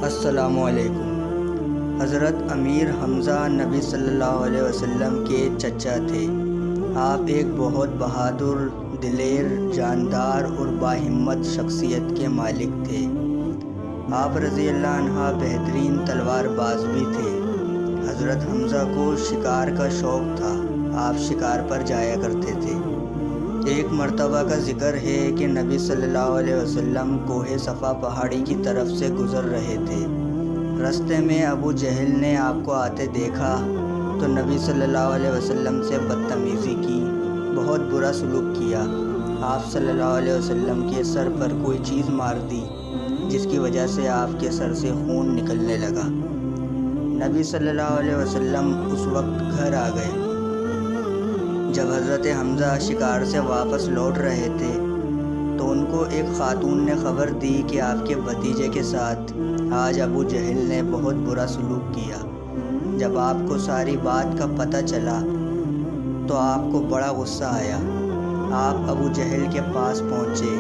السلام علیکم۔ حضرت امیر حمزہ نبی صلی اللہ علیہ وسلم کے چچا تھے۔ آپ ایک بہت بہادر، دلیر، جاندار اور باہمت شخصیت کے مالک تھے۔ آپ رضی اللہ عنہ بہترین تلوار باز بھی تھے۔ حضرت حمزہ کو شکار کا شوق تھا۔ آپ شکار پر جایا کرتے تھے۔ ایک مرتبہ کا ذکر ہے کہ نبی صلی اللہ علیہ وسلم کوہ صفا پہاڑی کی طرف سے گزر رہے تھے۔ رستے میں ابو جہل نے آپ کو آتے دیکھا تو نبی صلی اللہ علیہ وسلم سے بدتمیزی کی، بہت برا سلوک کیا۔ آپ صلی اللہ علیہ وسلم کے سر پر کوئی چیز مار دی، جس کی وجہ سے آپ کے سر سے خون نکلنے لگا۔ نبی صلی اللہ علیہ وسلم اس وقت گھر آ گئے۔ جب حضرت حمزہ شکار سے واپس لوٹ رہے تھے تو ان کو ایک خاتون نے خبر دی کہ آپ کے بھتیجے کے ساتھ آج ابو جہل نے بہت برا سلوک کیا۔ جب آپ کو ساری بات کا پتہ چلا تو آپ کو بڑا غصہ آیا۔ آپ ابو جہل کے پاس پہنچے۔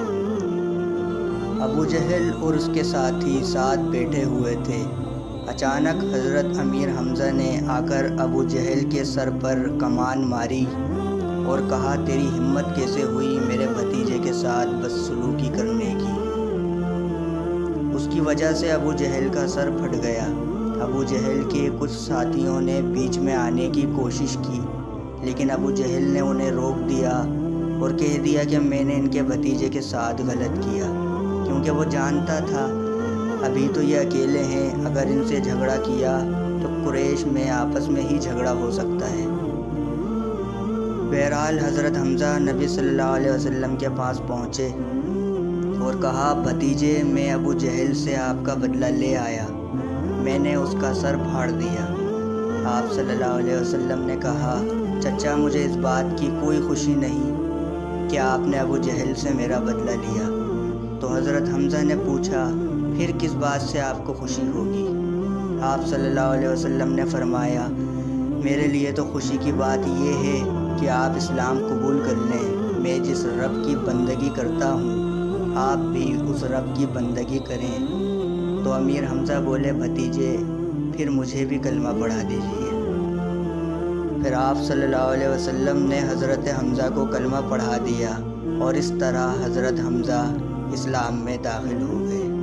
ابو جہل اور اس کے ساتھی ساتھ بیٹھے ہوئے تھے۔ اچانک حضرت امیر حمزہ نے آ کر ابو جہل کے سر پر کمان ماری اور کہا، تیری ہمت کیسے ہوئی میرے بھتیجے کے ساتھ بدسلوکی کرنے کی؟ اس کی وجہ سے ابو جہل کا سر پھٹ گیا۔ ابو جہل کے کچھ ساتھیوں نے بیچ میں آنے کی کوشش کی، لیکن ابو جہل نے انہیں روک دیا اور کہہ دیا کہ میں نے ان کے بھتیجے کے ساتھ غلط کیا، کیونکہ وہ جانتا تھا ابھی تو یہ اکیلے ہیں، اگر ان سے جھگڑا کیا تو قریش میں آپس میں ہی جھگڑا ہو سکتا ہے۔ بہرحال حضرت حمزہ نبی صلی اللہ علیہ وسلم کے پاس پہنچے اور کہا، بھتیجے میں ابو جہل سے آپ کا بدلہ لے آیا، میں نے اس کا سر پھاڑ دیا۔ آپ صلی اللہ علیہ وسلم نے کہا، چچا مجھے اس بات کی کوئی خوشی نہیں کہ آپ نے ابو جہل سے میرا بدلہ لیا۔ تو حضرت حمزہ نے پوچھا، پھر کس بات سے آپ کو خوشی ہوگی؟ آپ صلی اللہ علیہ وسلم نے فرمایا، میرے لیے تو خوشی کی بات یہ ہے کہ آپ اسلام قبول کر لیں۔ میں جس رب کی بندگی کرتا ہوں آپ بھی اس رب کی بندگی کریں۔ تو امیر حمزہ بولے، بھتیجے پھر مجھے بھی کلمہ پڑھا دیجیے۔ پھر آپ صلی اللہ علیہ وسلم نے حضرت حمزہ کو کلمہ پڑھا دیا اور اس طرح حضرت حمزہ اسلام میں داخل ہو گئے۔